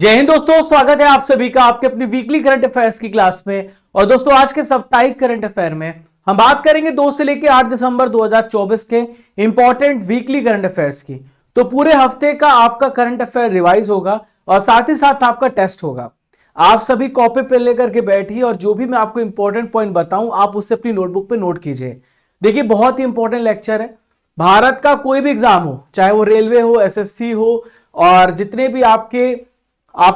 जय हिंद दोस्तों, स्वागत है आप सभी का आपके अपनी वीकली करंट अफेयर्स की क्लास में। और दोस्तों आज के साप्ताहिक करंट अफेयर में हम बात करेंगे 2 से लेकर 8 दिसंबर 2024 के इंपॉर्टेंट वीकली करंट अफेयर्स की। तो पूरे हफ्ते का आपका करंट अफेयर रिवाइज होगा और साथ ही साथ आपका टेस्ट होगा। आप सभी कॉपी पे लेकर के बैठिए और जो भी मैं आपको इंपॉर्टेंट पॉइंट बताऊं आप उससे अपनी नोटबुक पे नोट कीजिए। देखिए बहुत ही इंपॉर्टेंट लेक्चर है। भारत का कोई भी एग्जाम हो, चाहे वो रेलवे हो, एसएससी हो, और जितने भी आपके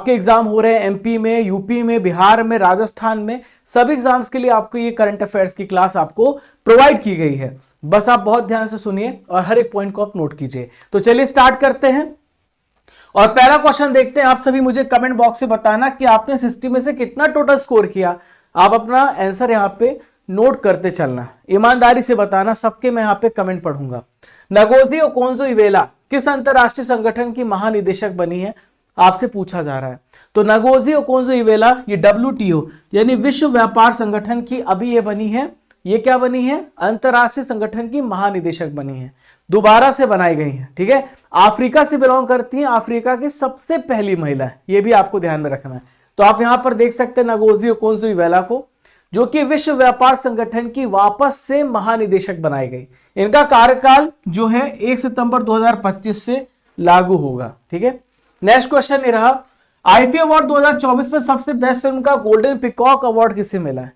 एग्जाम हो रहे हैं एमपी में, यूपी में, बिहार में, राजस्थान में, सभी एग्जाम्स के लिए आपको ये करंट अफेयर्स की क्लास आपको प्रोवाइड की गई है। बस आप बहुत ध्यान से सुनिए और हर एक पॉइंट को आप नोट कीजिए। तो चलिए स्टार्ट करते हैं और पहला क्वेश्चन देखते हैं। आप सभी मुझे कमेंट बॉक्स में बताना कि आपने सिस्टम में से कितना टोटल स्कोर किया। आप अपना आंसर यहां पे नोट करते चलना, ईमानदारी से बताना, सबके मैं यहां पे कमेंट पढ़ूंगा। नगोजी ओकोंजो-इवेला किस अंतरराष्ट्रीय संगठन की महानिदेशक बनी है, आपसे पूछा जा रहा है। तो नगोजी ओकोंजो-इवेला ये WTO यानी विश्व व्यापार संगठन की अभी ये बनी है, ये क्या बनी है, अंतरराष्ट्रीय संगठन की महानिदेशक बनी है, दोबारा से बनाई गई है। ठीक है, अफ्रीका से बिलोंग करती है, अफ्रीका की सबसे पहली महिला है, ये भी आपको ध्यान में रखना है। तो आप यहां पर देख सकते हैं नगोजी ओकोंजो-इवेला को, जो कि विश्व व्यापार संगठन की वापस से महानिदेशक बनाई गई। इनका कार्यकाल जो है 1 सितंबर 2025 से लागू होगा। ठीक है, नेक्स्ट क्वेश्चन ये रहा, आईफी अवार्ड 2024 में सबसे बेस्ट फिल्म का गोल्डन पिकॉक अवार्ड किसे मिला है।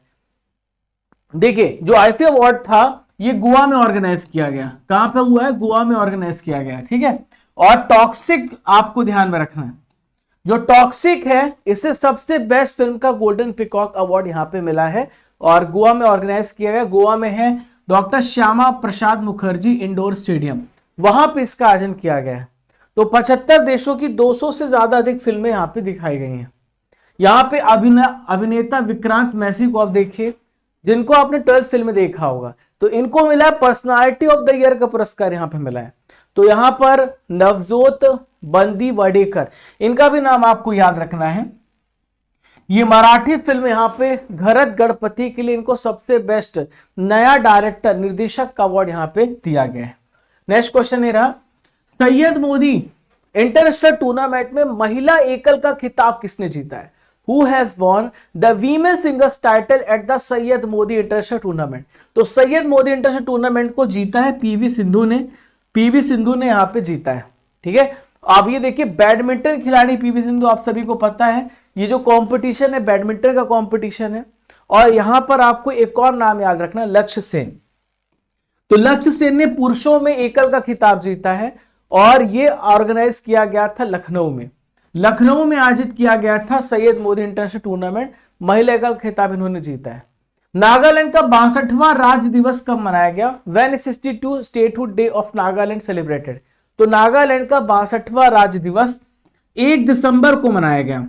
देखिए जो आईफी अवार्ड था ये गोवा में ऑर्गेनाइज किया गया। कहां पे हुआ है, गोवा में ऑर्गेनाइज किया गया। ठीक है, और टॉक्सिक आपको ध्यान में रखना है, जो टॉक्सिक है इसे सबसे बेस्ट फिल्म का गोल्डन पिकॉक अवार्ड यहां पे मिला है और गोवा में ऑर्गेनाइज किया गया। गोवा में है doctor Shyama Prasad Mukherjee indoor stadium, वहां पे इसका आयोजन किया गया है। तो 75 देशों की 200 से ज्यादा अधिक फिल्में यहां पे दिखाई गई हैं। यहां पे अभिनेता विक्रांत मैसी को आप देखिए, जिनको आपने 12 फिल्म देखा होगा, तो इनको मिला है पर्सनालिटी ऑफ द ईयर का पुरस्कार यहां पे मिला है। तो यहां पर नवजोत बंदी वडेकर, इनका भी नाम आपको याद रखना है। ये मराठी फिल्म यहां पे घरत गणपति के लिए इनको सबसे बेस्ट नया डायरेक्टर निर्देशक का अवार्ड यहां पे दिया गया है। नेक्स्ट क्वेश्चन ये रहा, सैयद मोदी इंटरनेशनल टूर्नामेंट में महिला एकल का खिताब किसने जीता है। Who has won the women singles title at the Syed Modi international tournament. तो सैयद मोदी इंटरनेशनल टूर्नामेंट को जीता है पीवी सिंधु ने, पीवी सिंधु ने यहां पे जीता है। ठीक है, अब ये देखिए बैडमिंटन खिलाड़ी पीवी सिंधु, आप सभी को पता है ये जो कंपटीशन है बैडमिंटन का कंपटीशन है। और यहां पर आपको एक और नाम याद रखना, लक्ष्य सेन। तो लक्ष्य सेन ने पुरुषों में एकल का खिताब जीता है और ये ऑर्गेनाइज किया गया था लखनऊ में। लखनऊ में आयोजित किया गया था सैयद मोदी इंटरनेशनल टूर्नामेंट, महिला एकल खिताब इन्होंने जीता है। नागालैंड का 62वां राज्य दिवस कब मनाया गया, when 62 statehood day of Nagaland celebrated. तो नागालैंड का 62वां राज्य दिवस 1 दिसंबर को मनाया गया।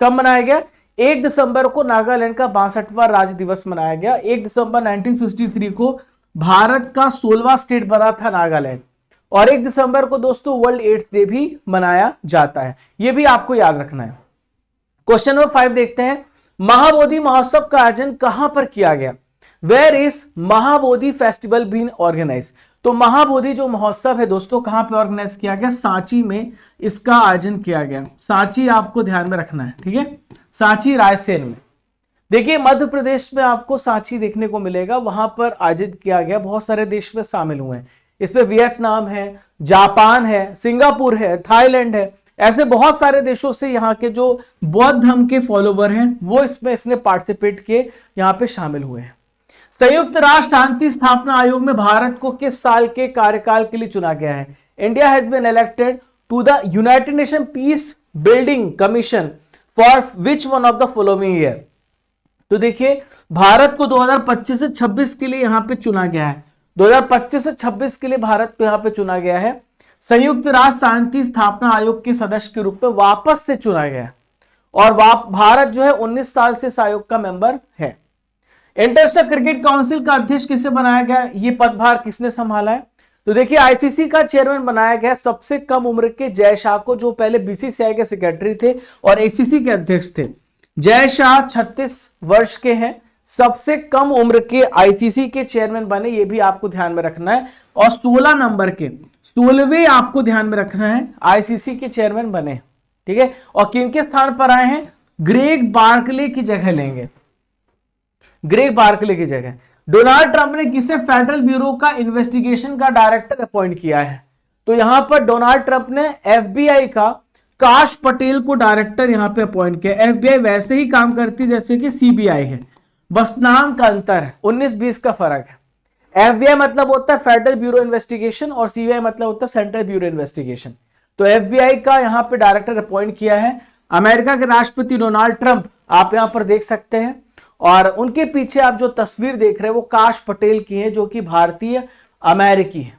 कब मनाया गया, 1 दिसंबर को नागालैंड का 62वां राज्य दिवस मनाया गया। 1 दिसंबर 1963 को भारत का 16वां स्टेट बना था नागालैंड, और 1 दिसंबर को दोस्तों वर्ल्ड एड्स डे भी मनाया जाता है, यह भी आपको याद रखना है। क्वेश्चन नंबर 5 देखते हैं, महाबोधि महोत्सव का आयोजन कहां पर किया गया, where is Mahabodhi festival been organise. तो महाबोधि जो महोत्सव है दोस्तों कहां पे ऑर्गेनाइज किया गया, सांची में इसका आयोजन किया गया। सांची आपको ध्यान में रखना है। ठीक है, सांची रायसेन में। देखिए मध्य प्रदेश में आपको सांची देखने को मिलेगा, वहां पर आयोजित किया गया। बहुत सारे देश में शामिल हुए हैं, इसमें वियतनाम है, जापान है, सिंगापुर है, थाईलैंड है, ऐसे बहुत सारे देशों से यहाँ के जो बौद्ध धर्म के फॉलोवर हैं वो इसने पार्टिसिपेट किए, यहाँ पे शामिल हुए हैं। संयुक्त राष्ट्र शांति स्थापना आयोग में भारत को किस साल के कार्यकाल के लिए चुना गया है। India has been elected to the United Nation Peace Building Commission for which one of the following year. तो देखिए भारत को 2025 से 26 के लिए यहां पे चुना गया है। 2025 से 26 के लिए भारत को यहां पे चुना गया है, संयुक्त राष्ट्र शांति स्थापना आयोग के सदस्य के रूप में वापस से चुना गया है। और भारत जो है 19 साल से इस आयोग का मेंबर है। इंटरनेशनल क्रिकेट काउंसिल का अध्यक्ष किसे बनाया गया, ये पदभार किसने संभाला है। तो देखिए आईसीसी का चेयरमैन बनाया गया सबसे कम उम्र के जय शाह को, जो पहले बीसीसीआई के सेक्रेटरी थे और एसीसी के अध्यक्ष थे। जय शाह 36 वर्ष के हैं, सबसे कम उम्र के आईसीसी के चेयरमैन बने, ये भी आपको ध्यान में रखना है। और 16 नंबर के 16वें आपको ध्यान में रखना है आईसीसी के चेयरमैन बने। ठीक है, और किन के स्थान पर आए हैं, ग्रेग बार्कले की जगह लेंगे, ग्रेग बार्कले की जगह। डोनाल्ड ट्रंप ने किसे फेडरल ब्यूरो का इन्वेस्टिगेशन का डायरेक्टर अपॉइंट किया है, तो यहां पर डोनाल्ड ट्रंप ने एफबीआई का काश पटेल को डायरेक्टर यहां पे अपॉइंट किया। एफबीआई वैसे ही काम करती है जैसे कि सीबीआई है, बस नाम का अंतर है, 19-20 का फर्क है। एफबीआई मतलब होता है फेडरल ब्यूरो इन्वेस्टिगेशन और सीबीआई मतलब होता है सेंट्रल ब्यूरो इन्वेस्टिगेशन। तो एफबीआई का यहां पे डायरेक्टर अपॉइंट किया है अमेरिका के राष्ट्रपति डोनाल्ड ट्रंप, आप यहां पर देख सकते हैं। और उनके पीछे आप जो तस्वीर देख रहे हैं वो काश पटेल की है, जो कि भारतीय अमेरिकी है।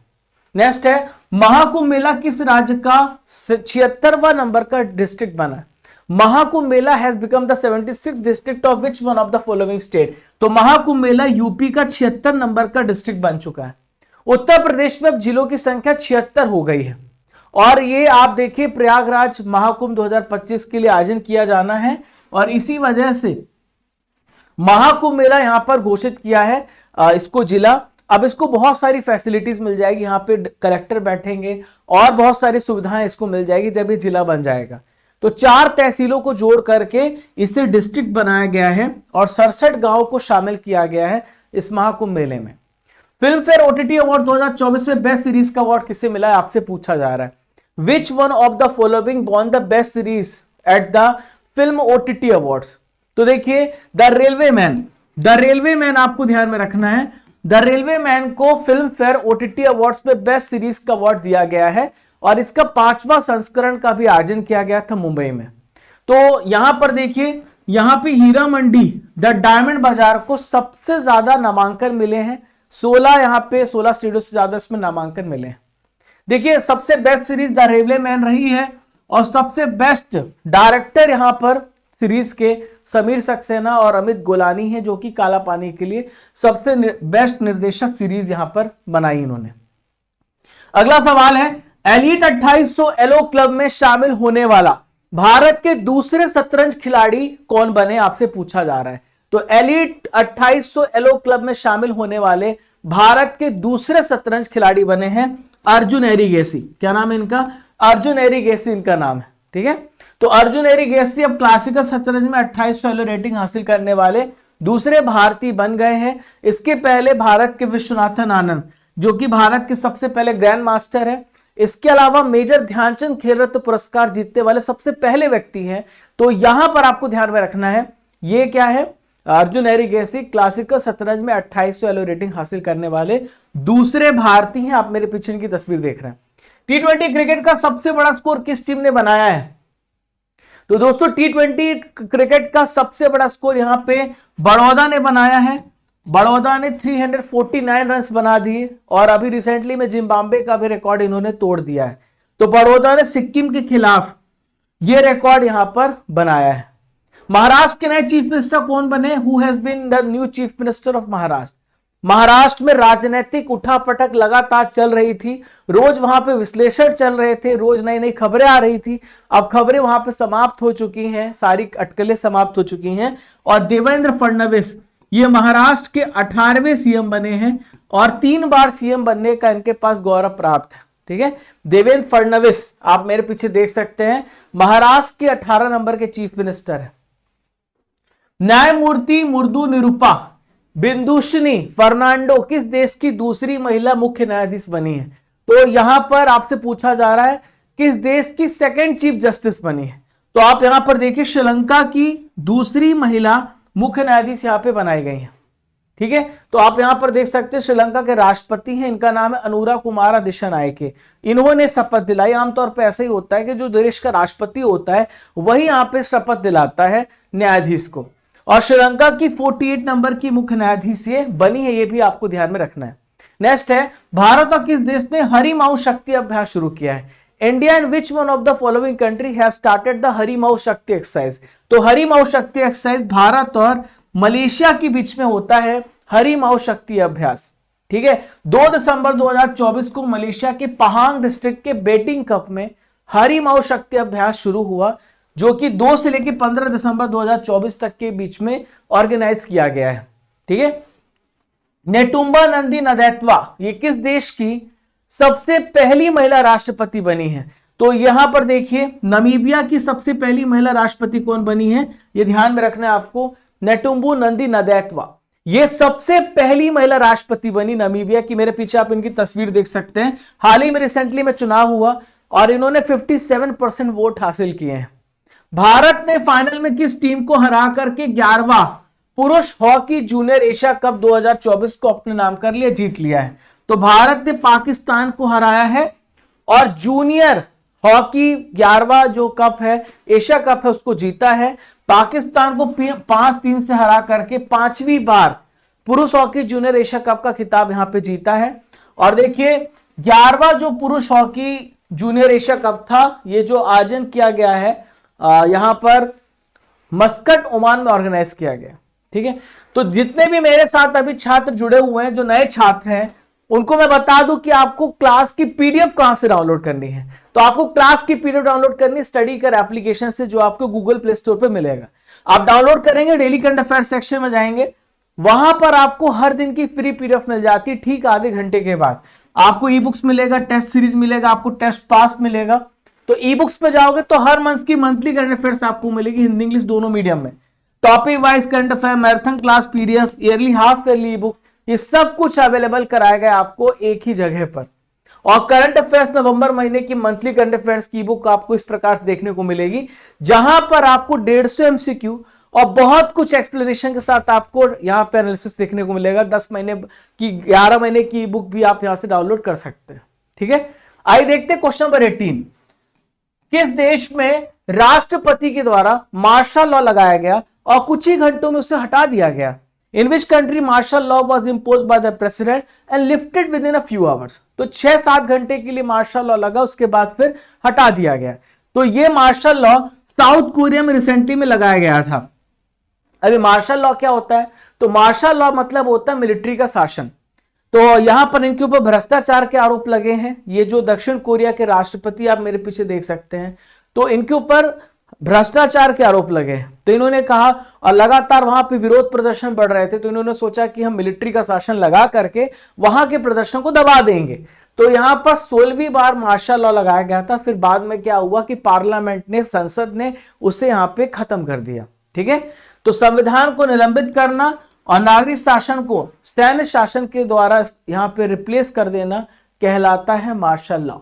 नेक्स्ट है, महाकुंभ मेला किस राज्य का 76वां नंबर का डिस्ट्रिक्ट बना है। Mahakumbh Mela has become the 76th district of which one of the following state. तो महाकुंभ मेला यूपी का 76 नंबर का डिस्ट्रिक्ट बन चुका है। उत्तर प्रदेश में अब जिलों की संख्या 76 हो गई है। और ये आप देखिए प्रयागराज महाकुंभ 2025 के लिए आयोजन किया जाना है और इसी वजह से महाकुंभ मेला यहां पर घोषित किया है इसको जिला। अब इसको बहुत सारी फैसिलिटीज मिल जाएगी, यहाँ पे कलेक्टर बैठेंगे और बहुत सारी सुविधाएं इसको मिल जाएगी जब ये जिला बन जाएगा। तो 4 तहसीलों को जोड़ करके इसे डिस्ट्रिक्ट बनाया गया है और 67 गांवों को शामिल किया गया है इस महाकुंभ मेले में। फिल्म फेयर ओटीटी अवार्ड 2024 में बेस्ट सीरीज का अवार्ड किसे मिला है, आपसे पूछा जा रहा है। Which one of the following won the best series at the film OTT awards. तो देखिए द रेलवे मैन आपको ध्यान में रखना है। द रेलवे मैन को फिल्म फेयर ओटीटी अवार्ड्स में बेस्ट सीरीज का अवार्ड दिया गया है और इसका 5वां संस्करण का भी आयोजन किया गया था मुंबई में। तो यहां पर देखिए, यहां पे हीरा मंडी द डायमंड बाजार को सबसे ज्यादा नामांकन मिले हैं, 16 यहां पे 16 स्टूडियो से ज्यादा इसमें नामांकन मिले हैं। देखिए सबसे best series the railway man रही है और सबसे बेस्ट डायरेक्टर यहां पर सीरीज के समीर सक्सेना और अमित गोलानी है, जो कि काला पानी के लिए सबसे बेस्ट निर्देशक सीरीज यहां पर बनाई इन्होंने। अगला सवाल है, एलीट 2800 एलो क्लब में शामिल होने वाला भारत के दूसरे शतरंज खिलाड़ी कौन बने, आपसे पूछा जा रहा है। तो एलीट 2800 एलो क्लब में शामिल होने वाले भारत के दूसरे शतरंज खिलाड़ी बने हैं अर्जुन एरिगेसी। क्या नाम है इनका, अर्जुन एरिगेसी इनका नाम है, ठीक है। तो अर्जुन एरिगेसी अब क्लासिकल शतरंज में 2800 एलो रेटिंग हासिल करने वाले दूसरे भारतीय बन गए हैं। इसके पहले भारत के विश्वनाथन आनंद, जो कि भारत के सबसे पहले ग्रैंड मास्टर है। इसके अलावा मेजर ध्यानचंद खेल रत्न पुरस्कार जीतने वाले सबसे पहले व्यक्ति हैं। तो यहां पर आपको ध्यान में रखना है, ये क्या है, अर्जुन एरिगेसी क्लासिकल शतरंज में 2800 एलो रेटिंग हासिल करने वाले दूसरे भारतीय हैं। आप मेरे पीछे की तस्वीर देख रहे हैं। T20 क्रिकेट का सबसे बड़ा स्कोर किस टीम ने बनाया है। तो दोस्तों T20 क्रिकेट का सबसे बड़ा स्कोर यहां पे बड़ौदा ने बनाया है। बड़ौदा ने 349 रन बना दिए और अभी रिसेंटली में जिम्बाब्वे का भी रिकॉर्ड इन्होंने तोड़ दिया है। तो बड़ौदा ने सिक्किम के खिलाफ यह रिकॉर्ड यहां पर बनाया है। महाराष्ट्र के नए चीफ मिनिस्टर कौन बने, who has been the new chief minister of Maharashtra. Maharashtra में राजनीतिक उठापटक लगातार चल रही थी, रोज वहां पे विश्लेषण चल रहे थे, रोज नई नई खबरें आ रही थी। अब खबरें वहां पे समाप्त हो चुकी हैं, सारी अटकलें समाप्त हो चुकी हैं और देवेंद्र फडणवीस ये महाराष्ट्र के 18वें सीएम बने हैं और 3 बार सीएम बनने का इनके पास गौरव प्राप्त है, ठीक है। देवेंद्र फडणवीस आप मेरे पीछे देख सकते हैं, महाराष्ट्र के 18 नंबर के चीफ मिनिस्टर है। न्यायमूर्ति मुर्दू निरुपा बिंदुशनी फर्नांडो किस देश की दूसरी महिला मुख्य न्यायाधीश बनी है। तो यहां पर आपसे पूछा जा रहा है किस देश की सेकंड चीफ जस्टिस बनी है। तो आप यहां पर देखिए श्रीलंका की दूसरी महिला मुख्य न्यायाधीश यहां पे बनाई गई है, ठीक है। तो आप यहां पर देख सकते हैं श्रीलंका के राष्ट्रपति हैं, इनका नाम है अनुरा कुमारा दिशानायके। इन्होंने शपथ दिलाई। आमतौर पर ऐसा ही होता है कि जो देश का राष्ट्रपति होता है वही यहां पे शपथ दिलाता है न्यायाधीश को। और श्रीलंका की 48 नंबर की मुख्य न्यायाधीश ये बनी है, ये भी आपको ध्यान में रखना है। नेक्स्ट है, भारत और किस देश ने हरिमाऊ शक्ति अभ्यास शुरू किया है। India and which one of the following country have started the Harimau Shakti exercise. तो हरिमाऊ शक्ति एक्सरसाइज भारत और मलेशिया के बीच में होता है हरिमाऊ शक्ति अभ्यास, ठीक है। 2 दिसंबर 2024 को मलेशिया के पहांग डिस्ट्रिक्ट के बेटिंग कप में हरिमाऊ शक्ति अभ्यास शुरू हुआ, जो कि 2 से लेकर 15 दिसंबर 2024 तक के बीच में ऑर्गेनाइज किया गया है, ठीक है। नेटुम्बा नंदी नदैत्वा ये किस देश की सबसे पहली महिला राष्ट्रपति बनी है। तो यहां पर देखिए नामीबिया की सबसे पहली महिला राष्ट्रपति कौन बनी है, ये ध्यान में रखना है आपको, नेटुम्बू नंदी नदैत्वा। ये सबसे पहली महिला राष्ट्रपति बनी नामीबिया की। मेरे पीछे आप इनकी तस्वीर देख सकते हैं। हाल ही में रिसेंटली में चुनाव हुआ और इन्होंने 57% वोट हासिल किए हैं। भारत ने फाइनल में किस टीम को हरा करके 11वां पुरुष हॉकी जूनियर एशिया कप 2024 को अपने नाम कर लिया, जीत लिया है? तो भारत ने पाकिस्तान को हराया है और जूनियर हॉकी 11वां जो कप है, एशिया कप है, उसको जीता है। पाकिस्तान को 5-3 से हरा करके 5वीं बार पुरुष हॉकी जूनियर एशिया कप का खिताब यहां पे जीता है। और देखिए 11वां जो पुरुष हॉकी जूनियर एशिया कप था, ये जो आयोजन किया गया है यहां पर मस्कट ओमान में ऑर्गेनाइज किया गया। ठीक है, तो जितने भी मेरे साथ अभी छात्र जुड़े हुए हैं, जो नए छात्र हैं, उनको मैं बता दूं कि आपको क्लास की पीडीएफ कहां से डाउनलोड करनी है। तो आपको क्लास की पीडीएफ डाउनलोड करनी स्टडी कर एप्लीकेशन से, जो आपको गूगल प्ले स्टोर पे मिलेगा। आप डाउनलोड करेंगे, डेली करंट अफेयर सेक्शन में जाएंगे, वहां पर आपको हर दिन की फ्री पीडीएफ मिल जाती है। ठीक आधे घंटे के बाद आपको ई बुक्स मिलेगा, टेस्ट सीरीज मिलेगा, आपको टेस्ट पास मिलेगा। तो ई बुक्स पे जाओगे तो हर मंथ की मंथली करंट अफेयर्स आपको मिलेगी, हिंदी इंग्लिश दोनों मीडियम में। Topic wise current affair, marathon class PDF, yearly half yearly ई बुक, ये सब कुछ अवेलेबल कराया गया आपको एक ही जगह पर। और करंट अफेयर्स नवंबर महीने की मंथली करंट अफेयर्स की बुक आपको इस प्रकार से देखने को मिलेगी, जहां पर आपको 150 एमसीक्यू और बहुत कुछ एक्सप्लेनेशन के साथ आपको यहां पे एनालिसिस देखने को मिलेगा। 10 महीने की, 11 महीने की बुक भी आप यहां से डाउनलोड कर सकते हैं। ठीक है, आइए देखते हैं क्वेश्चन नंबर 18। किस देश में राष्ट्रपति के द्वारा मार्शल लॉ लगाया गया और कुछ ही घंटों में उसे हटा दिया गया? In which country martial law was imposed by the president and lifted within a few hours? तो 6-7 घंटे के लिए मार्शल लॉ लगा, उसके बाद फिर हटा दिया गया। तो ये मार्शल लॉ साउथ कोरिया में रिसेंटली में लगाया गया था। अभी मार्शल लॉ क्या होता है? तो मार्शल लॉ मतलब होता है मिलिट्री का शासन। तो यहां पर इनके ऊपर भ्रष्टाचार के आरोप लगे हैं। ये जो दक्षिण कोरिया के राष्ट्रपति आप मेरे पीछे देख सकते हैं, तो इनके ऊपर भ्रष्टाचार के आरोप लगे हैं। तो इन्होंने कहा, और लगातार वहां पे विरोध प्रदर्शन बढ़ रहे थे, तो इन्होंने सोचा कि हम मिलिट्री का शासन लगा करके वहां के प्रदर्शन को दबा देंगे। तो यहां पर 16वीं बार मार्शल लॉ लगाया गया था। फिर बाद में क्या हुआ कि पार्लियामेंट ने, संसद ने उसे यहां पे खत्म कर दिया। ठीक है, तो संविधान को निलंबित करना और नागरिक शासन को सैन्य शासन के द्वारा यहां पे रिप्लेस कर देना कहलाता है मार्शल लॉ।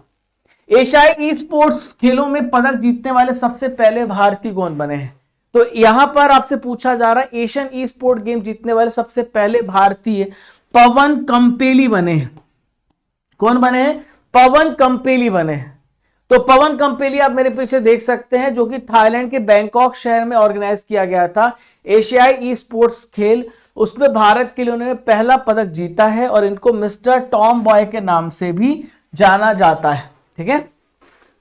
एशियाई ई स्पोर्ट्स खेलों में पदक जीतने वाले सबसे पहले भारतीय कौन बने हैं? तो यहां पर आपसे पूछा जा रहा है, एशियन ई स्पोर्ट गेम जीतने वाले सबसे पहले भारतीय पवन कंपेली बने हैं। कौन बने हैं? पवन कंपेली बने हैं। तो पवन कंपेली आप मेरे पीछे देख सकते हैं, जो कि थाईलैंड के बैंकॉक शहर में ऑर्गेनाइज किया गया था एशियाई ई स्पोर्ट्स खेल। उसमें भारत के लिए उन्होंने पहला पदक जीता है और इनको मिस्टर टॉम बॉय के नाम से भी जाना जाता है। ठीक है,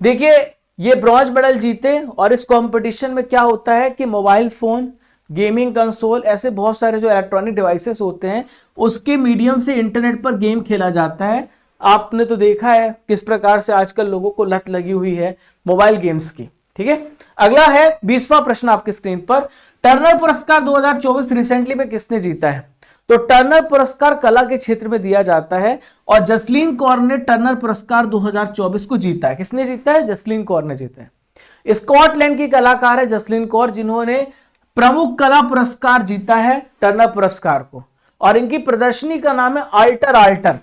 देखिए ये ब्रॉन्ज मेडल जीते। और इस कंपटीशन में क्या होता है कि मोबाइल फोन, गेमिंग कंसोल, ऐसे बहुत सारे जो इलेक्ट्रॉनिक डिवाइसेस होते हैं, उसके मीडियम से इंटरनेट पर गेम खेला जाता है। आपने तो देखा है किस प्रकार से आजकल लोगों को लत लगी हुई है मोबाइल गेम्स की। ठीक है, अगला है 20वां प्रश्न आपकी स्क्रीन पर। टर्नर पुरस्कार 2024 रिसेंटली में किसने जीता है? तो टर्नर पुरस्कार कला के क्षेत्र में दिया जाता है और जसलीन कौर ने टर्नर पुरस्कार 2024 को जीता है। किसने जीता है? जसलीन कौर ने जीता है। स्कॉटलैंड की कलाकार है जसलीन कौर, जिन्होंने प्रमुख कला पुरस्कार जीता है टर्नर पुरस्कार को। और इनकी प्रदर्शनी का नाम है आल्टर आल्टर।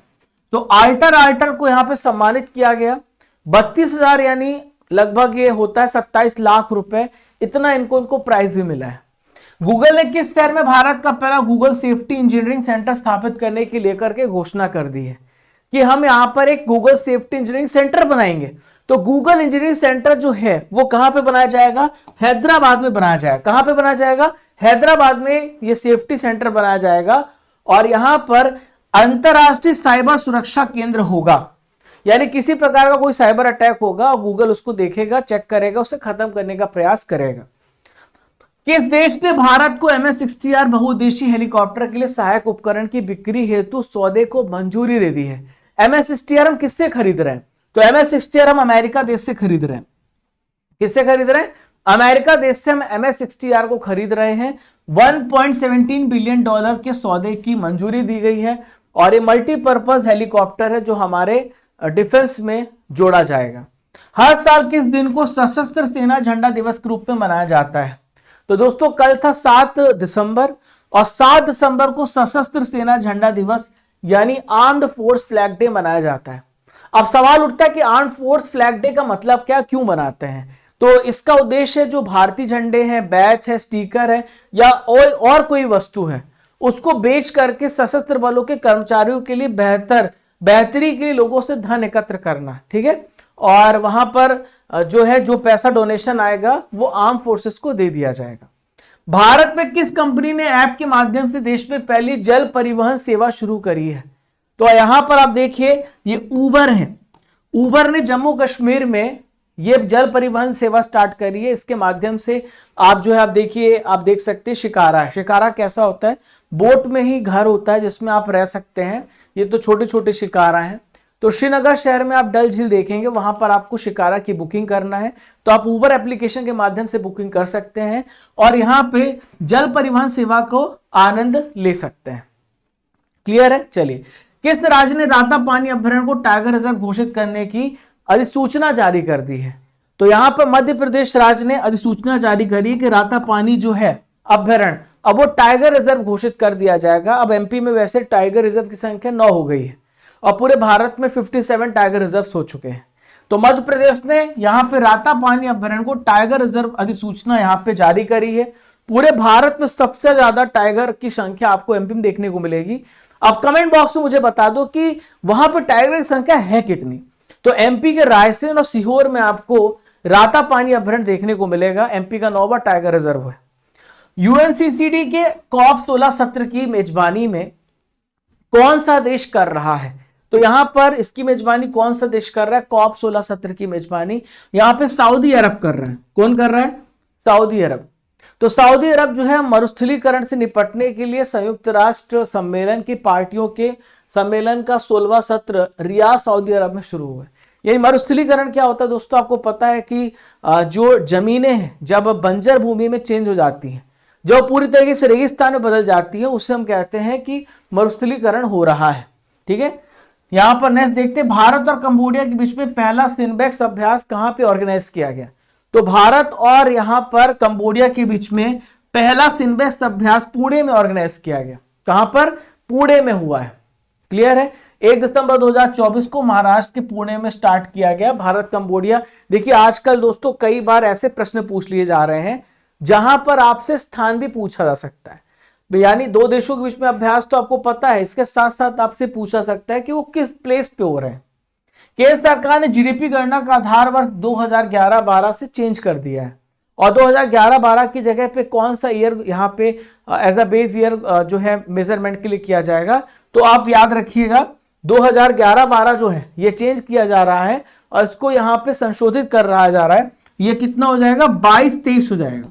तो आल्टर आल्टर को यहां पे सम्मानित किया गया। 32,000 यानी लगभग ये होता है 27 लाख रुपए, इतना इनको प्राइज भी मिला है। गूगल ने किस शहर में भारत का पहला गूगल सेफ्टी इंजीनियरिंग सेंटर स्थापित करने की लेकर के घोषणा कर दी है कि हम यहां पर एक गूगल सेफ्टी इंजीनियरिंग सेंटर बनाएंगे। तो गूगल इंजीनियरिंग सेंटर जो है वो कहां पे बनाया जाएगा? हैदराबाद में बनाया जाएगा। कहां पे बनाया जाएगा? हैदराबाद में ये सेफ्टी सेंटर बनाया जाएगा। और यहां पर अंतरराष्ट्रीय साइबर सुरक्षा केंद्र होगा, यानी किसी प्रकार का कोई साइबर अटैक होगा और गूगल उसको देखेगा, चेक करेगा, उसे खत्म करने का प्रयास करेगा। किस देश ने भारत को MS-60R बहुउद्देशीय हेलीकॉप्टर के लिए सहायक उपकरण की बिक्री हेतु सौदे को मंजूरी दे दी है? MS-60R हम किससे खरीद रहे हैं? तो MS-60R हम अमेरिका देश से खरीद रहे हैं। किससे खरीद रहे हैं? अमेरिका देश से हम MS-60R को खरीद रहे हैं। $1.17 बिलियन के सौदे की मंजूरी दी गई है और ये मल्टीपर्पज हेलीकॉप्टर है जो हमारे डिफेंस में जोड़ा जाएगा। हर साल किस दिन को सशस्त्र सेना झंडा दिवस के रूप में मनाया जाता है? तो दोस्तों कल था 7 दिसंबर, और 7 दिसंबर को सशस्त्र सेना झंडा दिवस यानी आर्म्ड फोर्स फ्लैग डे मनाया जाता है। अब सवाल उठता है कि आर्म्ड फोर्स फ्लैग डे का मतलब क्या, क्यों मनाते हैं? तो इसका उद्देश्य जो भारतीय झंडे हैं, बैच है, स्टिकर है या और कोई वस्तु है, उसको बेच करके सशस्त्र बलों के कर्मचारियों के लिए बेहतरी के लिए लोगों से धन एकत्र करना, ठीक है। और वहां पर जो है जो पैसा डोनेशन आएगा वो आर्म फोर्सेस को दे दिया जाएगा। भारत में किस कंपनी ने ऐप के माध्यम से देश में पहली जल परिवहन सेवा शुरू करी है? तो यहां पर आप देखिए ये ऊबर है। ऊबर ने जम्मू कश्मीर में ये जल परिवहन सेवा स्टार्ट करी है। इसके माध्यम से आप जो है आप देखिए, आप देख सकते हैं शिकारा है। शिकारा कैसा होता है? बोट में ही घर होता है जिसमें आप रह सकते हैं। ये तो छोटे छोटे शिकारा हैं। तो श्रीनगर शहर में आप डल झील देखेंगे, वहां पर आपको शिकारा की बुकिंग करना है तो आप ऊबर एप्लीकेशन के माध्यम से बुकिंग कर सकते हैं और यहां पे जल परिवहन सेवा को आनंद ले सकते हैं। क्लियर है? चलिए, किस राज्य ने राता पानी अभयारण्य को टाइगर रिजर्व घोषित करने की अधिसूचना जारी कर दी है? तो यहां पर मध्य प्रदेश राज्य ने अधिसूचना जारी करी कि राता पानी जो है अभयारण्य अब वो टाइगर रिजर्व घोषित कर दिया जाएगा। अब एमपी में वैसे टाइगर रिजर्व की संख्या 9 हो गई है और पूरे भारत में 57 टाइगर रिजर्व हो चुके हैं। तो मध्य प्रदेश ने यहां पे राता पानी अभयारण्य को टाइगर रिजर्व अधिसूचना यहां पे जारी करी है। पूरे भारत में सबसे ज्यादा टाइगर की संख्या आपको एमपी में देखने को मिलेगी। आप कमेंट बॉक्स में मुझे बता दो कि वहां पर टाइगर की संख्या है कितनी। तो एमपी के रायसेन और सीहोर में आपको राता पानी अभयारण्य देखने को मिलेगा। एमपी का 9वां टाइगर रिजर्व है। यूएनसीसीडी के कॉप 16 सत्र की मेजबानी में कौन सा देश कर रहा है? तो यहां पर इसकी मेजबानी कौन सा देश कर रहा है? कॉप 16 सत्र की मेजबानी यहां पे सऊदी अरब कर रहा है। कौन कर रहा है? सऊदी अरब। तो सऊदी अरब जो है मरुस्थलीकरण से निपटने के लिए संयुक्त राष्ट्र सम्मेलन की पार्टियों के सम्मेलन का 16वां सत्र रियाद सऊदी अरब में शुरू हुआ है। यही मरुस्थलीकरण क्या होता है दोस्तों? आपको पता है कि जो जमीनें हैं जब बंजर भूमि में चेंज हो जाती हैं, जो पूरी तरीके से रेगिस्तान में बदल जाती है, उससे हम कहते हैं कि मरुस्थलीकरण हो रहा है। ठीक है, यहां पर नेक्स्ट देखते हैं, भारत और कंबोडिया के बीच में पहला सिनबेक्स अभ्यास कहां पे ऑर्गेनाइज किया गया? तो भारत और यहां पर कंबोडिया के बीच में पहला सिनबेक्स अभ्यास पुणे में ऑर्गेनाइज किया गया। कहां पर? पुणे में हुआ है। क्लियर है? 1 दिसंबर 2024 को महाराष्ट्र के पुणे में स्टार्ट किया गया भारत कंबोडिया। देखिए आजकल दोस्तों कई बार ऐसे प्रश्न पूछ लिए जा रहे हैं जहां पर आपसे स्थान भी पूछा जा सकता है। यानी दो देशों के बीच में अभ्यास तो आपको पता है, इसके साथ साथ आपसे पूछा सकता है कि वो किस प्लेस पे हो रहे हैं। केंद्र सरकार ने जीडीपी गणना का आधार वर्ष 2011-12 से चेंज कर दिया है और 2011-12 की जगह पे कौन सा ईयर यहाँ पे एज अ बेस ईयर जो है मेजरमेंट के लिए किया जाएगा? तो आप याद रखिएगा 2011-12 जो है ये चेंज किया जा रहा है और इसको यहाँ पे संशोधित कर रहा जा रहा है। ये कितना हो जाएगा? 22-23 हो जाएगा,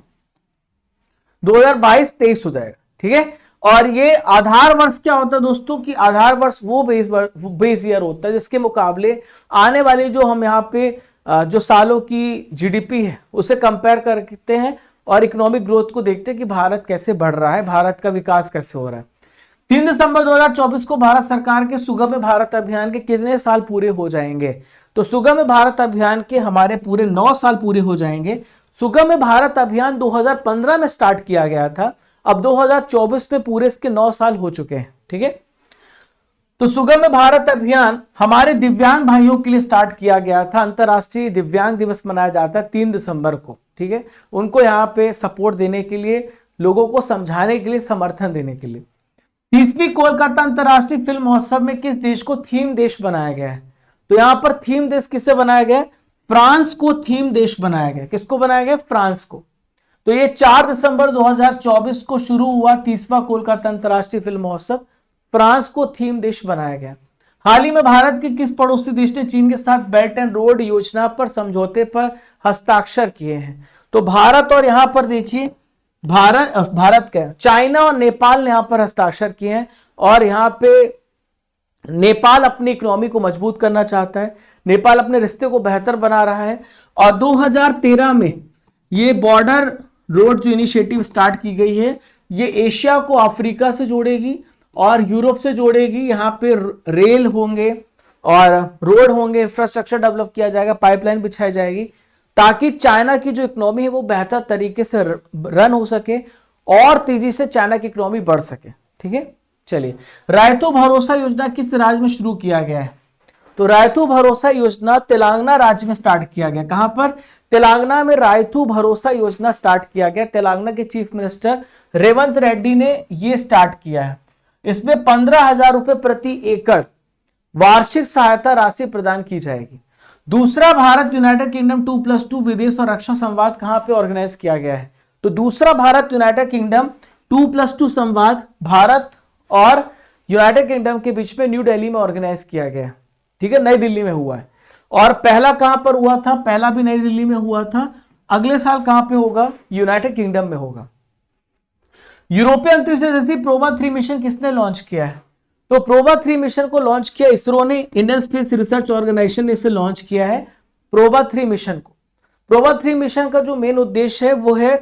2022-23 हो जाएगा। ठीक है, और ये आधार वर्ष क्या होता है दोस्तों कि आधार वर्ष वो बेस ईयर होता है जिसके मुकाबले आने वाले जो हम यहाँ पे जो सालों की जीडीपी है उसे कंपेयर करते हैं और इकोनॉमिक ग्रोथ को देखते हैं कि भारत कैसे बढ़ रहा है, भारत का विकास कैसे हो रहा है। 3 दिसंबर 2024 को भारत सरकार के सुगम्य भारत अभियान के कितने साल पूरे हो जाएंगे? तो सुगम्य भारत अभियान के हमारे पूरे 9 साल पूरे हो जाएंगे। सुगम्य भारत अभियान 2015 में स्टार्ट किया गया था, अब 2024 में पूरे इसके 9 साल हो चुके हैं। ठीक है, तो सुगम्य भारत अभियान हमारे दिव्यांग भाइयों के लिए स्टार्ट किया गया था। अंतरराष्ट्रीय दिव्यांग दिवस मनाया जाता है 3 दिसंबर को। ठीक है, उनको यहाँ पे सपोर्ट देने के लिए, लोगों को समझाने के लिए, समर्थन देने के लिए। 30वीं कोलकाता अंतरराष्ट्रीय फिल्म महोत्सव में किस देश को थीम देश बनाया गया है? तो यहां पर थीम देश किसे बनाया गया? फ्रांस को थीम देश बनाया गया। किसको बनाया गया? फ्रांस को। तो ये 4 दिसंबर 2024 को शुरू हुआ 30वां कोलकाता अंतरराष्ट्रीय फिल्म महोत्सव, फ्रांस को थीम देश बनाया गया। हाल ही में भारत के किस पड़ोसी देश ने चीन के साथ बेल्ट एंड रोड योजना पर समझौते पर हस्ताक्षर किए हैं? तो भारत और यहां पर देखिए भारत का चाइना और नेपाल ने यहां पर हस्ताक्षर किए हैं और यहां पे नेपाल अपनी इकोनॉमी को मजबूत करना चाहता है, नेपाल अपने रिश्ते को बेहतर बना रहा है और 2013 में ये बॉर्डर रोड जो इनिशिएटिव स्टार्ट की गई है ये एशिया को अफ्रीका से जोड़ेगी और यूरोप से जोड़ेगी। यहाँ पे रेल होंगे और रोड होंगे, इंफ्रास्ट्रक्चर डेवलप किया जाएगा, पाइपलाइन बिछाई जाएगी, ताकि चाइना की जो इकोनॉमी है वो बेहतर तरीके से रन हो सके और तेजी से चाइना की इकोनॉमी बढ़ सके। ठीक है, चलिए, रायतू भरोसा योजना किस राज्य में शुरू किया गया है? तो रायतू भरोसा योजना तेलंगाना राज्य में स्टार्ट किया गया। कहां पर? तेलंगाना में रायतू भरोसा योजना स्टार्ट किया गया। तेलंगाना के चीफ मिनिस्टर रेवंत रेड्डी ने यह स्टार्ट किया है। इसमें 15,000 रुपए प्रति एकड़ वार्षिक सहायता राशि प्रदान की जाएगी। दूसरा भारत यूनाइटेड किंगडम 2+2 विदेश और रक्षा संवाद कहां पे ऑर्गेनाइज किया गया है? तो दूसरा भारत यूनाइटेड किंगडम 2+2 संवाद भारत और यूनाइटेड किंगडम के बीच में न्यू दिल्ली में ऑर्गेनाइज किया गया है। ठीक है, नई दिल्ली में हुआ है। और पहला कहां पर हुआ था? पहला भी नई दिल्ली में हुआ था। अगले साल कहां पे होगा? यूनाइटेड किंगडम में होगा। यूरोपीय अंतरिक्ष एजेंसी प्रोबा 3 मिशन किसने लॉन्च किया है? तो प्रोबा 3 मिशन को लॉन्च किया इसरो ने, इंडियन स्पेस रिसर्च ऑर्गेनाइजेशन ने इसे लॉन्च किया है प्रोबा 3 मिशन को। प्रोबा 3 मिशन का जो मेन उद्देश्य है वो है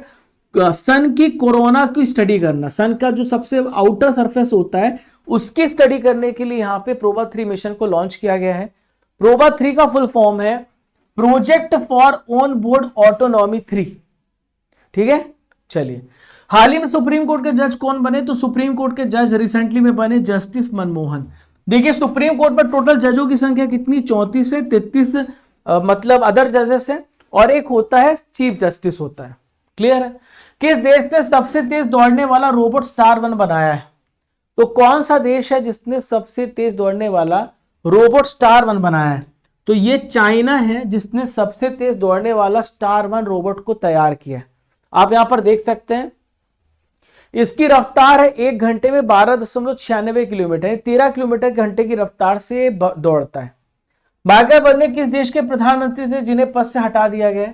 सन की कोरोना की स्टडी करना। सन का जो सबसे आउटर सरफेस होता है उसकी स्टडी करने के लिए यहां पे प्रोबा 3 मिशन को लॉन्च किया गया है। प्रोबा 3 का फुल फॉर्म है project for on board autonomy 3। ठीक है, चलिए, हाल ही में सुप्रीम कोर्ट के जज कौन बने? तो सुप्रीम कोर्ट के जज रिसेंटली में बने जस्टिस मनमोहन। देखिए, सुप्रीम कोर्ट पर टोटल जजों की संख्या कितनी? 34 है, 33 मतलब अदर जजेस है, और एक होता है चीफ जस्टिस होता है। क्लियर है? किस देश ने सबसे तेज दौड़ने वाला रोबोट स्टार 1 बनाया है? तो कौन सा देश है जिसने सबसे तेज दौड़ने वाला रोबोट स्टार 1 बनाया है? तो ये चाइना है जिसने सबसे तेज दौड़ने वाला स्टार 1 रोबोट को तैयार किया है। आप यहां पर देख सकते हैं, इसकी रफ्तार है 1 घंटे में 12.96 किलोमीटर, 13 किलोमीटर घंटे की रफ्तार से दौड़ता है। माइकल बर्नियर किस देश के प्रधानमंत्री थे जिन्हें पद से हटा दिया गया?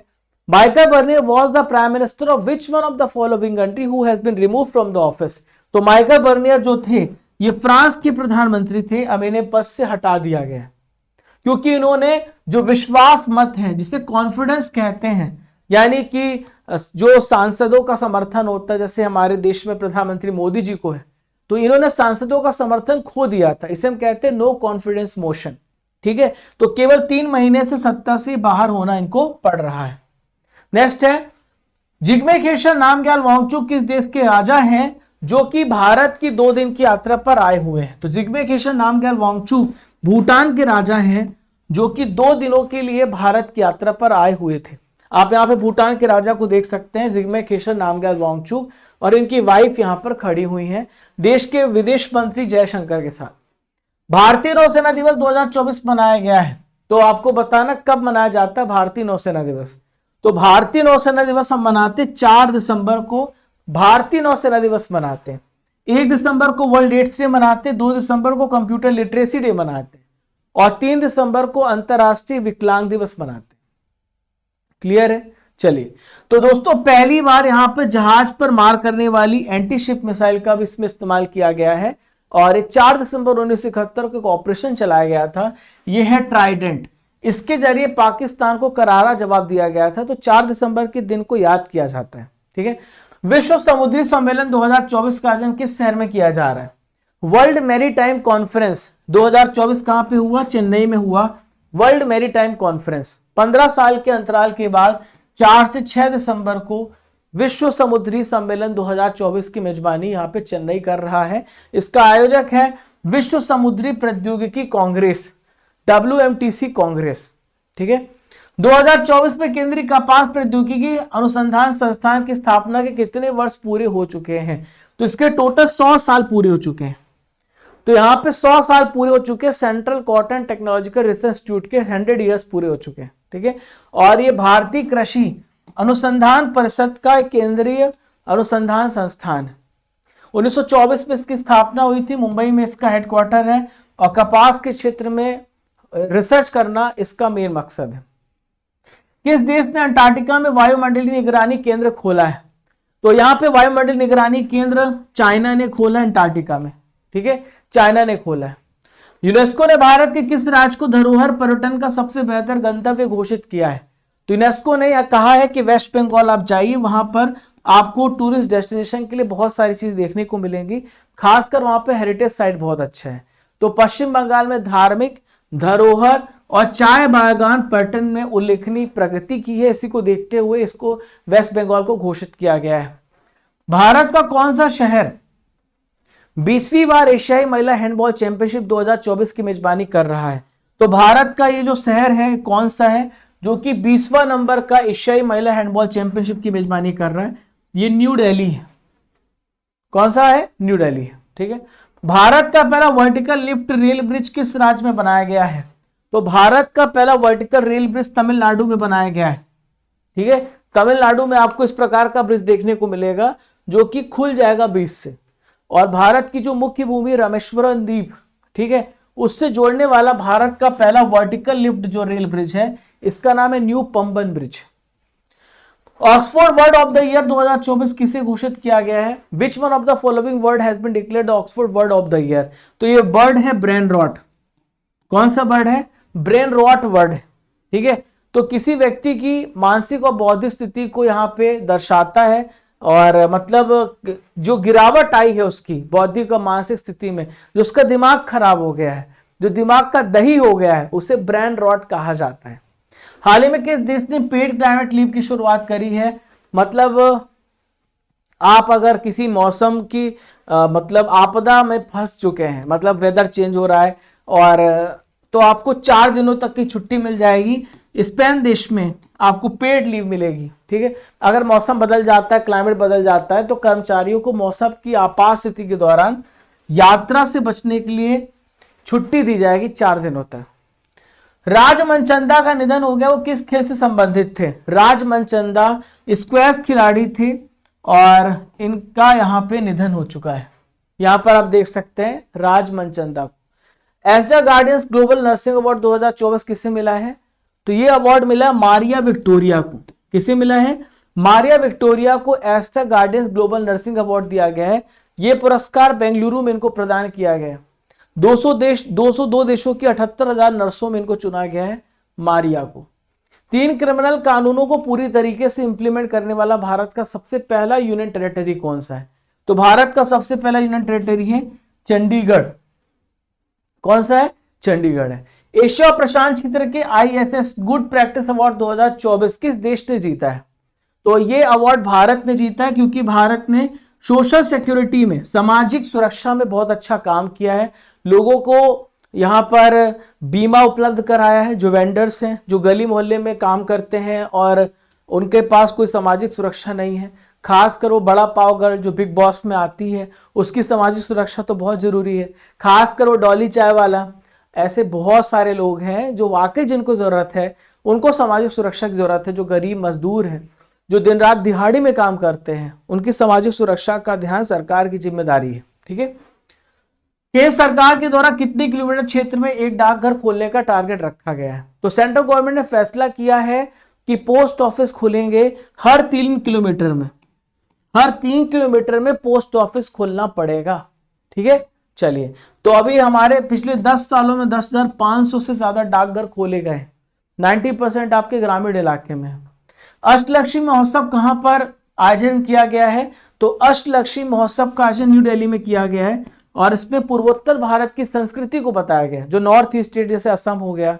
Michael Barnier was the prime minister of which one of the following country who has been removed from the office? तो माइकल बर्नियर जो थे ये फ्रांस के प्रधानमंत्री थे, अब इन्हें पद से हटा दिया गया क्योंकि इन्होंने जो विश्वास मत है जिसे कॉन्फिडेंस कहते हैं, यानी कि जो सांसदों का समर्थन होता है, जैसे हमारे देश में प्रधानमंत्री मोदी जी को है, तो इन्होंने सांसदों का समर्थन खो दिया था। इसे हम कहते हैं नो कॉन्फिडेंस मोशन। ठीक है, तो केवल 3 महीने से सत्ता से बाहर होना इनको पड़ रहा है। नेक्स्ट है, जिग्मे खेसर नामग्याल वांगचुक किस देश के राजा हैं जो कि भारत की 2 दिन की यात्रा पर आए हुए हैं? तो जिग्मे खेसर नामग्याल वांगचुक भूटान के राजा हैं जो कि 2 दिनों के लिए भारत की यात्रा पर आए हुए थे। आप यहाँ पे भूटान के राजा को देख सकते हैं, जिग्मे खेसर नामग्याल वांगचुक, और इनकी वाइफ यहाँ पर खड़ी हुई हैं देश के विदेश मंत्री जयशंकर के साथ। भारतीय नौसेना दिवस 2024 मनाया गया है, तो आपको बताना कब मनाया जाता है भारतीय नौसेना दिवस? तो भारतीय नौसेना दिवस हम मनाते 4 दिसंबर को भारतीय नौसेना दिवस मनाते हैं। 1 दिसंबर को वर्ल्ड एड्स डे मनाते हैं, 2 दिसंबर को कंप्यूटर लिटरेसी डे मनाते हैं, और 3 दिसंबर को अंतरराष्ट्रीय विकलांग दिवस मनाते हैं। क्लियर है? चलिए, तो दोस्तों पहली बार यहां पर जहाज पर मार करने वाली एंटी शिप मिसाइल का भी इसमें इस्तेमाल किया गया है, और 4 दिसंबर 1971 को एक ऑपरेशन चलाया गया था, यह है ट्राइडेंट। इसके जरिए पाकिस्तान को करारा जवाब दिया गया था। तो 4 दिसंबर के दिन को याद किया जाता है। ठीक है, विश्व समुद्री सम्मेलन 2024 का आयोजन किस शहर में किया जा रहा है? वर्ल्ड मैरीटाइम कॉन्फ्रेंस 2024 कहां पे हुआ? चेन्नई में हुआ वर्ल्ड मैरीटाइम कॉन्फ्रेंस। 15 साल के अंतराल के बाद 4 से 6 दिसंबर को विश्व समुद्री सम्मेलन 2024 की मेजबानी यहां पे चेन्नई कर रहा है। इसका आयोजक है विश्व समुद्री प्रौद्योगिकी कांग्रेस, WMTC कांग्रेस। ठीक है, 2024 में केंद्रीय कपास प्रौद्योगिकी अनुसंधान संस्थान की स्थापना के कितने वर्ष पूरे हो चुके हैं? तो इसके टोटल 100 साल पूरे हो चुके हैं। तो यहां पे 100 साल पूरे हो चुके हैं। Central cotton technological research institute के 100 ईयर्स पूरे हो चुके हैं। ठीक है, और ये भारतीय कृषि अनुसंधान परिषद का केंद्रीय अनुसंधान संस्थान है। 1924 में इसकी स्थापना हुई थी, मुंबई में इसका हेडक्वार्टर है, और कपास के क्षेत्र में रिसर्च करना इसका मेन मकसद है। किस देश ने अंटार्कटिका में वायुमंडलीय निगरानी केंद्र खोला है? तो यहां पे वायुमंडलीय निगरानी केंद्र चाइना ने खोला है अंटार्कटिका में। ठीक है, चाइना ने खोला है। यूनेस्को ने भारत के किस राज्य को धरोहर पर्यटन का सबसे बेहतर गंतव्य घोषित किया है? तो यूनेस्को ने यह कहा है कि वेस्ट बंगाल आप जाइए, वहां पर आपको टूरिस्ट डेस्टिनेशन के लिए बहुत सारी चीज देखने को मिलेंगी, खासकर वहां पे हेरिटेज साइट बहुत अच्छा है। तो पश्चिम बंगाल में धार्मिक, धरोहर और चाय बागान पर्यटन में उल्लेखनीय प्रगति की है। इसी को देखते हुए इसको वेस्ट बंगाल को घोषित किया गया है। भारत का कौन सा शहर 20वीं बार एशियाई महिला हैंडबॉल चैंपियनशिप 2024 की मेजबानी कर रहा है? तो भारत का ये जो शहर है कौन सा है जो कि 20वां नंबर का एशियाई महिला हैंडबॉल चैंपियनशिप की मेजबानी कर रहा है? ये न्यू दिल्ली है। कौन सा है? न्यू दिल्ली है। ठीक है। भारत का पहला वर्टिकल लिफ्ट रेल ब्रिज किस राज्य में बनाया गया है? तो भारत का पहला वर्टिकल रेल ब्रिज तमिलनाडु में बनाया गया है। ठीक है। तमिलनाडु में आपको इस प्रकार का ब्रिज देखने को मिलेगा जो कि खुल जाएगा बीच से, और भारत की जो मुख्य भूमि रामेश्वरम द्वीप, ठीक है, उससे जोड़ने वाला भारत का पहला वर्टिकल लिफ्ट जो रेल ब्रिज है इसका नाम है new Pamban bridge. Oxford word of the year 2024 किसे घोषित किया गया है? Which one of the following word has been declared Oxford word of the year? तो ये वर्ड है ब्रेन रॉट। कौन सा वर्ड है? ब्रेन रॉट वर्ड है। ठीक है। तो किसी व्यक्ति की मानसिक और बौद्धिक स्थिति को यहाँ पे दर्शाता है, और मतलब जो गिरावट आई है उसकी बौद्धिक और मानसिक स्थिति में, जो उसका दिमाग खराब हो गया है, जो दिमाग का दही हो गया है, उसे ब्रेन रॉट कहा जाता है। हाल ही में किस देश ने पेड क्लाइमेट लीव की शुरुआत करी है? मतलब आप अगर किसी मौसम की मतलब आपदा में फंस चुके हैं, मतलब वेदर चेंज हो रहा है, और तो आपको 4 दिनों तक की छुट्टी मिल जाएगी। स्पेन देश में आपको पेड लीव मिलेगी। ठीक है। अगर मौसम बदल जाता है, क्लाइमेट बदल जाता है, तो कर्मचारियों को मौसम की आपात स्थिति के दौरान यात्रा से बचने के लिए छुट्टी दी जाएगी 4 दिनों तक। राज मनचंदा का निधन हो गया, वो किस खेल से संबंधित थे? राज मनचंदा स्क्वैश खिलाड़ी थे और इनका यहाँ पे निधन हो चुका है। यहां पर आप देख सकते हैं राज मनचंदा को। एस्टा गार्डियंस ग्लोबल नर्सिंग अवार्ड 2024 किसे मिला है? तो ये अवार्ड मिला मारिया विक्टोरिया को। किसे मिला है? मारिया विक्टोरिया को एस्टा गार्डियंस ग्लोबल नर्सिंग अवार्ड दिया गया है। यह पुरस्कार बेंगलुरु में इनको प्रदान किया गया है। 202 देशों की 78,000 नर्सों में इनको चुना गया है मारिया को। 3 क्रिमिनल कानूनों को पूरी तरीके से इंप्लीमेंट करने वाला भारत का सबसे पहला यूनियन टेरिटरी कौन सा है? तो भारत का सबसे पहला यूनियन टेरिटरी है चंडीगढ़। कौन सा है? चंडीगढ़ है। एशिया प्रशांत क्षेत्र के ISS गुड प्रैक्टिस अवार्ड 2024 किस देश ने जीता है? तो ये अवार्ड भारत ने जीता है, क्योंकि भारत ने सोशल सिक्योरिटी में, सामाजिक सुरक्षा में बहुत अच्छा काम किया है। लोगों को यहाँ पर बीमा उपलब्ध कराया है, जो वेंडर्स हैं, जो गली मोहल्ले में काम करते हैं और उनके पास कोई सामाजिक सुरक्षा नहीं है। खासकर वो बड़ा पाव गर्ल जो बिग बॉस में आती है, उसकी सामाजिक सुरक्षा तो बहुत जरूरी है। खासकर वो डॉली चाय वाला, ऐसे बहुत सारे लोग हैं जो वाकई जिनको जरूरत है, उनको सामाजिक सुरक्षा की जरूरत है। जो गरीब मजदूर हैं, जो दिन रात दिहाड़ी में काम करते हैं, उनकी सामाजिक सुरक्षा का ध्यान सरकार की जिम्मेदारी है। ठीक है। केंद्र सरकार के द्वारा कितने किलोमीटर क्षेत्र में एक डाकघर खोलने का टारगेट रखा गया है? तो सेंट्रल गवर्नमेंट ने फैसला किया है कि पोस्ट ऑफिस खुलेंगे हर 3 किलोमीटर में। हर 3 किलोमीटर में पोस्ट ऑफिस खोलना पड़ेगा। ठीक है। चलिए, तो अभी हमारे पिछले 10 सालों में 10,500 से ज्यादा डाकघर खोले गए। 90% आपके ग्रामीण इलाके में। अष्टलक्ष्मी महोत्सव कहां पर आयोजन किया गया है? तो अष्टलक्ष्मी महोत्सव का आयोजन न्यू दिल्ली में किया गया है, और इसमें पूर्वोत्तर भारत की संस्कृति को बताया गया। जो नॉर्थ ईस्ट स्टेट जैसे असम हो गया,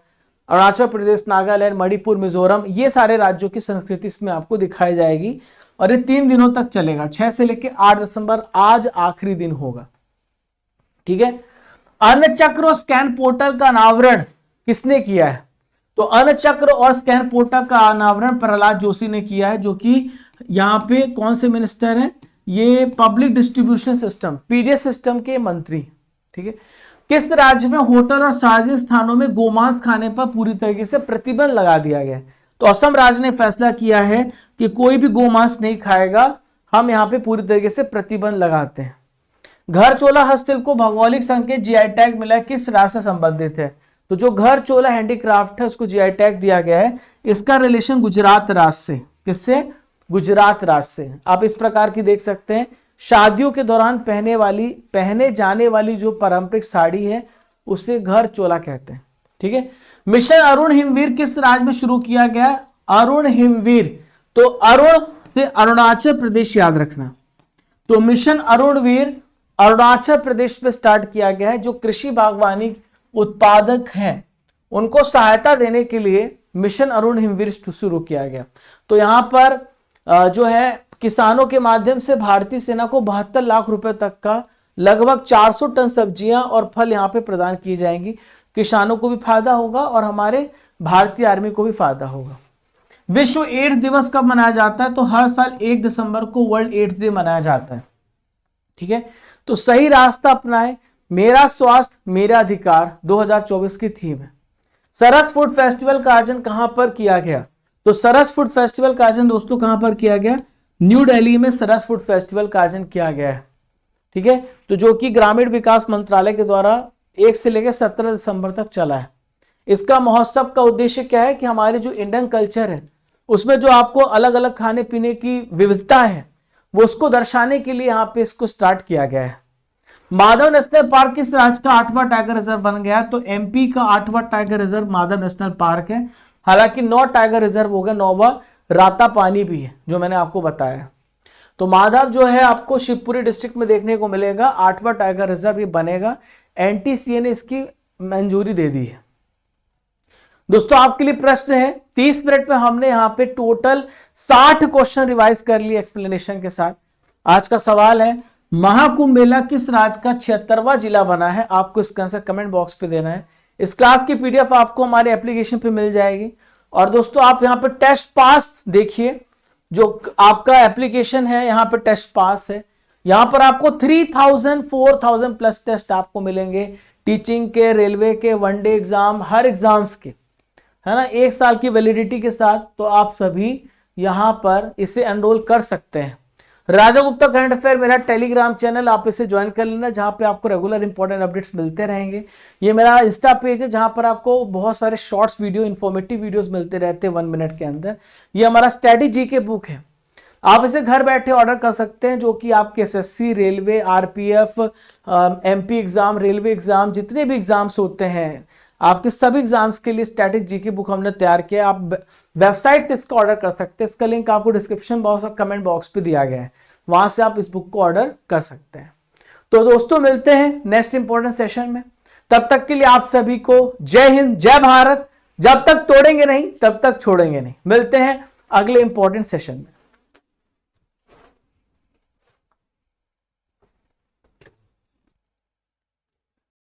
अरुणाचल प्रदेश, नागालैंड, मणिपुर, मिजोरम, ये सारे राज्यों की संस्कृति इसमें आपको दिखाई जाएगी। और ये 3 दिनों तक चलेगा, 6 से लेकर 8 दिसंबर, आज आखिरी दिन होगा। ठीक है। अन्न चक्र और स्कैन पोर्टल का अनावरण किसने किया है? तो अन्न चक्र और स्कैन पोर्टल का अनावरण प्रहलाद जोशी ने किया है, जो कि यहाँ पे कौन से मिनिस्टर हैं? ये public distribution system, PDS system के मंत्री। ठीक है। किस राज्य में होटल और सार्वजनिक स्थानों में गोमांस खाने पर पूरी तरीके से प्रतिबंध लगा दिया गया है? तो असम राज्य ने फैसला किया है कि कोई भी गोमांस नहीं खाएगा, हम यहाँ पे पूरी तरीके से प्रतिबंध लगाते हैं। घर चोला हस्तशिल्प को भौगोलिक संकेत GI टैग मिला है, किस राज्य से संबंधित है? तो जो घर चोला हैंडीक्राफ्ट है उसको GI टैग दिया गया है। इसका रिलेशन गुजरात राज्य से। किससे? गुजरात राज्य से। आप इस प्रकार की देख सकते हैं, शादियों के दौरान पहने जाने वाली जो पारंपरिक साड़ी है उसे घर चोला कहते हैं। ठीक है। मिशन अरुण हिमवीर किस राज्य में शुरू किया गया? अरुण हिमवीर, तो अरुण से अरुणाचल प्रदेश याद रखना। तो मिशन अरुण वीर अरुणाचल प्रदेश में स्टार्ट किया गया है, जो कृषि बागवानी उत्पादक हैं उनको सहायता देने के लिए मिशन अरुण हिमवीर शुरू किया गया। तो यहां पर जो है किसानों के माध्यम से भारतीय सेना को 72 लाख रुपए तक का लगभग 400 टन सब्जियां और फल यहां पे प्रदान की जाएंगी। किसानों को भी फायदा होगा और हमारे भारतीय आर्मी को भी फायदा होगा। विश्व एड्स दिवस कब मनाया जाता है? तो हर साल 1 दिसंबर को वर्ल्ड एड्स डे मनाया जाता है। ठीक है, तो सही रास्ता अपनाएं, मेरा स्वास्थ्य मेरा अधिकार 2024 की थीम है। सरस फूड फेस्टिवल का आयोजन कहां पर किया गया? तो सरस फूड फेस्टिवल का आयोजन दोस्तों कहां पर किया गया? न्यू दिल्ली में सरस फूड फेस्टिवल का आयोजन किया गया है। ठीक है, तो जो कि ग्रामीण विकास मंत्रालय के द्वारा 1 से लेकर 17 दिसंबर तक चला है। इसका महोत्सव का उद्देश्य क्या है कि हमारे जो इंडियन कल्चर है उसमें जो आपको अलग अलग खाने पीने की विविधता है वो उसको दर्शाने के लिए यहाँ पे इसको स्टार्ट किया गया है। माधव नेशनल पार्क किस राज्य का 8वां टाइगर रिजर्व बन गया? तो एमपी का 8वां tiger reserve Madhav national park है। हालांकि 9 टाइगर रिजर्व हो गया, 9वां रातापानी भी है जो मैंने आपको बताया। तो माधव जो है आपको शिवपुरी डिस्ट्रिक्ट में देखने को मिलेगा, 8वां टाइगर रिजर्व ये बनेगा। एनटीसीए ने इसकी मंजूरी दे दी है। दोस्तों आपके लिए प्रश्न है, 30 मिनट में हमने यहाँ पे टोटल 60 क्वेश्चन रिवाइज कर लिए एक्सप्लेनेशन के साथ। आज का सवाल है, महाकुंभ मेला किस राज्य का 76वां जिला बना है? आपको इसका आंसर कमेंट बॉक्स पे देना है। इस क्लास की पीडीएफ आपको हमारे एप्लीकेशन पे मिल जाएगी। और दोस्तों आप यहाँ पे टेस्ट पास देखिए, जो आपका एप्लीकेशन है यहाँ पे टेस्ट पास है। यहाँ पर आपको 3000 4000 प्लस टेस्ट आपको मिलेंगे, टीचिंग के, रेलवे के, वनडे एग्जाम, हर एग्जाम्स के, है ना, 1 साल की वैलिडिटी के साथ। तो आप सभी यहां पर इसे एनरोल कर सकते हैं। राजा गुप्ता करंट अफेयर मेरा टेलीग्राम चैनल, आप इसे ज्वाइन कर लेना, जहां पे आपको रेगुलर इंपॉर्टेंट अपडेट्स मिलते रहेंगे। ये मेरा इंस्टा पेज है जहां पर आपको बहुत सारे शॉर्ट्स वीडियो, इंफॉर्मेटिव वीडियोस मिलते रहते हैं 1 मिनट के अंदर। ये हमारा स्ट्रेटेजी के बुक है, आप इसे घर बैठे ऑर्डर कर सकते हैं, जो कि आपके SSC, railway, RPF, MP exam, railway exam, जितने भी एग्जाम्स होते हैं आपके सभी एग्जाम्स के लिए स्टैटिक जीके बुक हमने तैयार किया। आप वेबसाइट से इसका ऑर्डर कर सकते हैं, इसका लिंक आपको डिस्क्रिप्शन बॉक्स और कमेंट बॉक्स पे दिया गया है, वहां से आप इस बुक को ऑर्डर कर सकते हैं। तो दोस्तों मिलते हैं नेक्स्ट इंपॉर्टेंट सेशन में, तब तक के लिए आप सभी को जय हिंद, जय भारत। जब तक तोड़ेंगे नहीं तब तक छोड़ेंगे नहीं। मिलते हैं अगले इंपॉर्टेंट सेशन में।